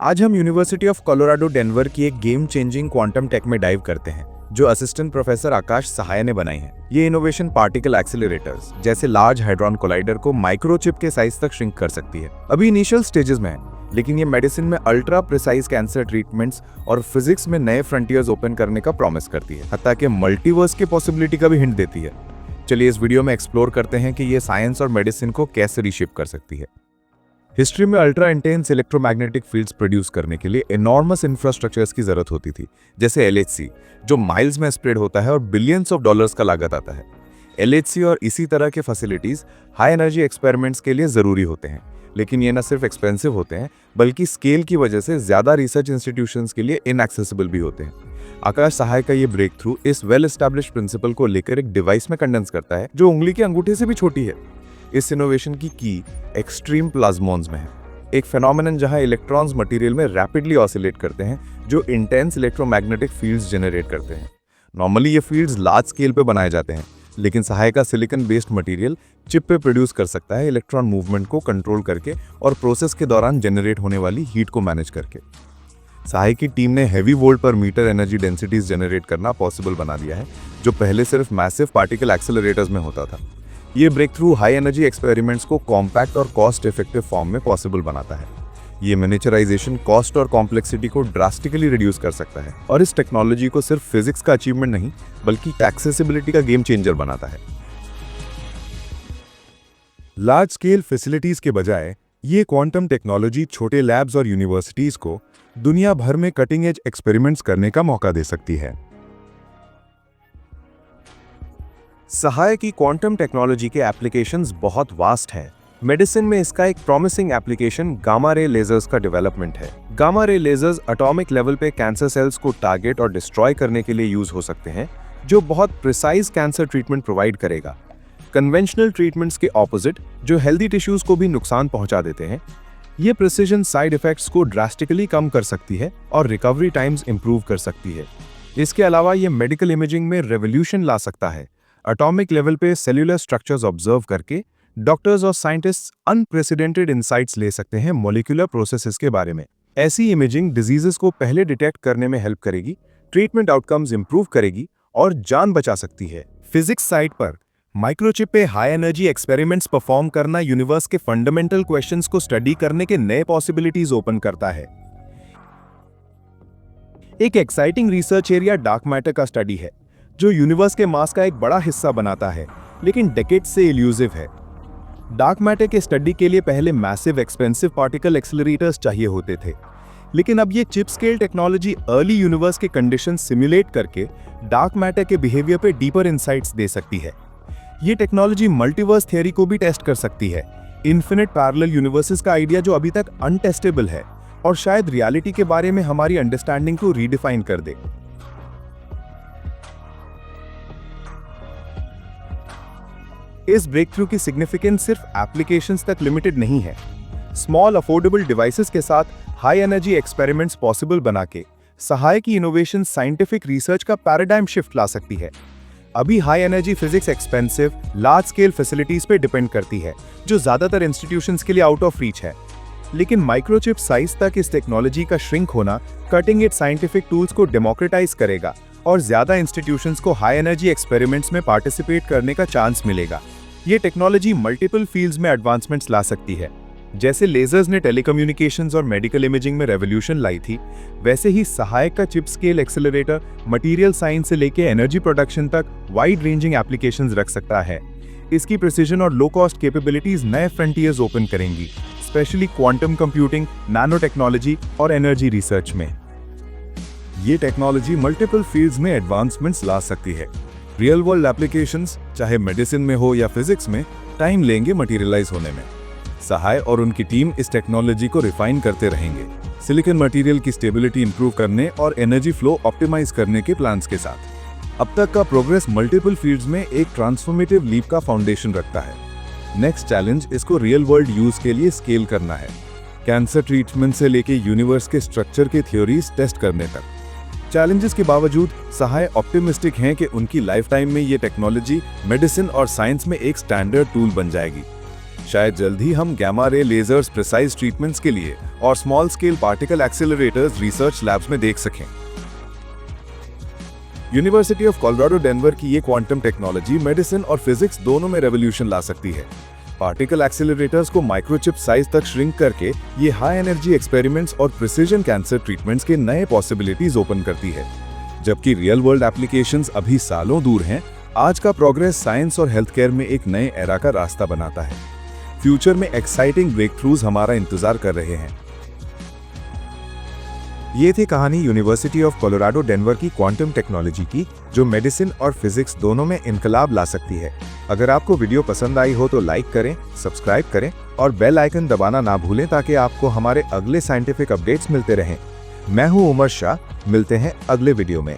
आज हम university of Colorado Denver की एक गेम चेंजिंग क्वांटम टेक में डाइव करते हैं जो असिस्टेंट प्रोफेसर आकाश सहाय ने बनाई है। ये इनोवेशन पार्टिकल एक्सीलरेटर्स जैसे लार्ज हाइड्रॉन कोलाइडर को माइक्रोचिप के साइज तक श्रिंक कर सकती है। अभी इनिशियल स्टेजेस में है, लेकिन ये मेडिसिन में अल्ट्रा प्रिसाइज कैंसर ट्रीटमेंट्स और फिजिक्स में नए फ्रंटियर्स ओपन करने का प्रॉमिस करती है, हत्ता कि मल्टीवर्स की पॉसिबिलिटी का भी हिंट देती है। चलिए इस वीडियो में एक्सप्लोर करते हैं कि ये साइंस और मेडिसिन को कैसे रीशेप कर सकती है। हिस्ट्री में ultra intense electromagnetic fields produce करने के लिए एनॉर्मस इंफ्रास्ट्रक्चर्स की जरूरत होती थी, जैसे LHC जो माइल्स में स्प्रेड होता है और बिलियंस ऑफ डॉलर्स का लागत आता है। LHC और इसी तरह के फैसिलिटीज हाई एनर्जी एक्सपेरिमेंट्स के लिए जरूरी होते हैं, लेकिन ये न सिर्फ एक्सपेंसिव होते हैं बल्कि स्केल की वजह से ज्यादा रिसर्च इंस्टीट्यूशंस के लिए इनएक्सेसिबल भी होते हैं। आकाश सहाय का ये ब्रेक थ्रू इस वेल एस्टैब्लिश्ड प्रिंसिपल को लेकर एक डिवाइस में कंडेंस करता है जो उंगली के अंगूठे से भी छोटी है। इस इनोवेशन की एक्सट्रीम प्लाज्मॉन्स में है, एक फेनोमेनन जहां इलेक्ट्रॉन्स मटेरियल में रैपिडली ऑसिलेट करते हैं जो इंटेंस इलेक्ट्रोमैग्नेटिक फील्ड्स जनरेट करते हैं। नॉर्मली ये फील्ड्स लार्ज स्केल पे बनाए जाते हैं, लेकिन सहाय का सिलिकॉन बेस्ड मटेरियल चिप पे प्रोड्यूस कर सकता है इलेक्ट्रॉन मूवमेंट को कंट्रोल करके और प्रोसेस के दौरान जनरेट होने वाली हीट को मैनेज करके। सहाय की टीम ने हैवी वोल्ट पर मीटर एनर्जी डेंसिटीज जनरेट करना पॉसिबल बना दिया है, जो पहले सिर्फ मैसिव पार्टिकल एक्सेलरेटर्स में होता था। ये break through high energy experiments को कॉम्पैक्ट और कॉस्ट इफेक्टिव फॉर्म में पॉसिबल बनाता है। ये मिनिएचराइजेशन कॉस्ट और कॉम्प्लेक्सिटी को ड्रास्टिकली रिड्यूस कर सकता है और इस टेक्नोलॉजी को सिर्फ फिजिक्स का अचीवमेंट नहीं बल्कि एक्सेसिबिलिटी का गेम चेंजर बनाता है। लार्ज स्केल फैसिलिटीज के बजाय ये क्वांटम टेक्नोलॉजी छोटे लैब्स और यूनिवर्सिटीज को दुनिया भर में कटिंग एज एक्सपेरिमेंट्स करने का मौका दे सकती है। सहाय की क्वांटम टेक्नोलॉजी के एप्लीकेशंस बहुत वास्ट हैं। मेडिसिन में इसका एक promising application gamma ray lasers का डेवलपमेंट है। Gamma ray lasers atomic level पे कैंसर सेल्स को टारगेट और डिस्ट्रॉय करने के लिए यूज हो सकते हैं, जो बहुत प्रिसाइज कैंसर ट्रीटमेंट प्रोवाइड करेगा। कन्वेंशनल ट्रीटमेंट्स के ऑपोजिट, जो हेल्दी टिश्यूज को भी नुकसान पहुंचा देते हैं, ये प्रिसिजन साइड इफेक्ट्स को ड्रास्टिकली कम कर सकती है और रिकवरी टाइम्स इंप्रूव कर सकती है। इसके अलावा ये मेडिकल इमेजिंग में रेवोल्यूशन ला सकता है। एटॉमिक लेवल पे सेल्यूलर स्ट्रक्चर्स ऑब्जर्व करके डॉक्टर्स और साइंटिस्ट्स अनप्रेसिडेंटेड इनसाइट्स ले सकते हैं मॉलिक्यूलर प्रोसेसेस के बारे में। ऐसी इमेजिंग डिजीजेस को पहले डिटेक्ट करने में हेल्प करेगी, ट्रीटमेंट आउटकम्स इंप्रूव करेगी और जान बचा सकती है। फिजिक्स साइड पर माइक्रोचिप पे हाई एनर्जी एक्सपेरिमेंट्स परफॉर्म करना यूनिवर्स के फंडामेंटल क्वेश्चंस को स्टडी करने के नए पॉसिबिलिटीज ओपन करता है। एक exciting research area dark matter का स्टडी है, जो यूनिवर्स के मास का एक बड़ा हिस्सा बनाता है, लेकिन डेकेड्स से इल्यूसिव है। डार्क मैटर के स्टडी के लिए पहले मैसिव एक्सपेंसिव पार्टिकल एक्सेलरेटर्स चाहिए होते थे, लेकिन अब ये chip scale technology early universe के कंडीशन सिमुलेट करके डार्क मैटर के बिहेवियर पे डीपर इनसाइट्स दे सकती है। ये टेक्नोलॉजी मल्टीवर्स थियरी को भी टेस्ट कर सकती है, इन्फिनिट पैरेलल यूनिवर्सेस का आइडिया जो अभी तक अनटेस्टेबल है और शायद रियलिटी के बारे में हमारी अंडरस्टैंडिंग को रीडिफाइन कर दे। इस ब्रेक थ्रू की सिग्निफिकेंस सिर्फ एप्लीकेशंस तक लिमिटेड नहीं है। स्मॉल अफोर्डेबल डिवाइसेस के साथ हाई एनर्जी एक्सपेरिमेंट्स पॉसिबल बना के सहाय की इनोवेशन साइंटिफिक रिसर्च का पैराडाइम शिफ्ट ला सकती है। अभी high energy physics expensive large scale facilities पे डिपेंड करती है, जो ज्यादातर इंस्टीट्यूशंस के लिए आउट ऑफ रीच है, लेकिन माइक्रोचिप साइज तक इस टेक्नोलॉजी का श्रिंक होना कटिंग एज साइंटिफिक टूल्स को डेमोक्रेटाइज करेगा और ज्यादा इंस्टीट्यूशंस को हाई एनर्जी एक्सपेरिमेंट्स में पार्टिसिपेट करने का चांस मिलेगा। ये टेक्नोलॉजी मल्टीपल फील्ड्स में एडवांसमेंट्स ला सकती है। जैसे लेजर्स ने टेलीकम्युनिकेशंस और मेडिकल इमेजिंग में रेवोल्यूशन लाई थी, वैसे ही सहायक का chip scale accelerator material science से लेके एनर्जी प्रोडक्शन तक वाइड रेंजिंग एप्लीकेशंस रख सकता है। इसकी प्रिसिजन और लो कॉस्ट कैपेबिलिटीज नए फ्रंटियर्स ओपन करेंगी, specially quantum computing, nano technology और एनर्जी रिसर्च में। ये टेक्नोलॉजी मल्टीपल फील्ड्स में एडवांसमेंट्स ला सकती है। रियल वर्ल्ड एप्लीकेशंस चाहे मेडिसिन में हो या फिजिक्स में टाइम लेंगे मटेरियलाइज होने में। सहाय और उनकी टीम इस टेक्नोलॉजी को रिफाइन करते रहेंगे, सिलिकॉन मटेरियल की स्टेबिलिटी इंप्रूव करने और एनर्जी फ्लो ऑप्टिमाइज करने के प्लान्स के साथ। अब तक का प्रोग्रेस मल्टीपल फील्ड्स में एक ट्रांसफॉर्मेटिव लीप का फाउंडेशन रखता है। नेक्स्ट चैलेंज इसको रियल वर्ल्ड यूज के लिए स्केल करना है, कैंसर ट्रीटमेंट से लेके यूनिवर्स के स्ट्रक्चर के थ्योरीज टेस्ट करने तक। चैलेंजेस के बावजूद सहाय ऑप्टिमिस्टिक हैं कि उनकी लाइफ टाइम में ये टेक्नोलॉजी मेडिसिन और साइंस में एक स्टैंडर्ड टूल बन जाएगी। शायद जल्द ही हम गैमा रे लेजर्स प्रिसाइज ट्रीटमेंट्स के लिए और small scale particle accelerators research labs में देख सकें। यूनिवर्सिटी ऑफ कोलोराडो डेनवर की ये क्वांटम टेक्नोलॉजी मेडिसिन और फिजिक्स दोनों में रेवोल्यूशन ला सकती है। पार्टिकल एक्सेलरेटर्स को माइक्रोचिप साइज तक श्रिंक करके ये हाई एनर्जी एक्सपेरिमेंट्स और प्रिसीजन कैंसर ट्रीटमेंट्स के नए पॉसिबिलिटीज ओपन करती है। जबकि रियल वर्ल्ड एप्लीकेशंस अभी सालों दूर हैं, आज का प्रोग्रेस साइंस और हेल्थ केयर में एक नए एरा का रास्ता बनाता है। फ्यूचर में एक्साइटिंग ब्रेक थ्रूज हमारा इंतजार कर रहे हैं। ये थी कहानी यूनिवर्सिटी ऑफ कोलोराडो डेनवर की क्वांटम टेक्नोलॉजी की, जो मेडिसिन और फिजिक्स दोनों में इनकलाब ला सकती है। अगर आपको वीडियो पसंद आई हो तो लाइक करें, सब्सक्राइब करें और बेल आइकन दबाना ना भूलें ताकि आपको हमारे अगले साइंटिफिक अपडेट्स मिलते रहें। मैं हूं उमर शाह, मिलते हैं अगले वीडियो में।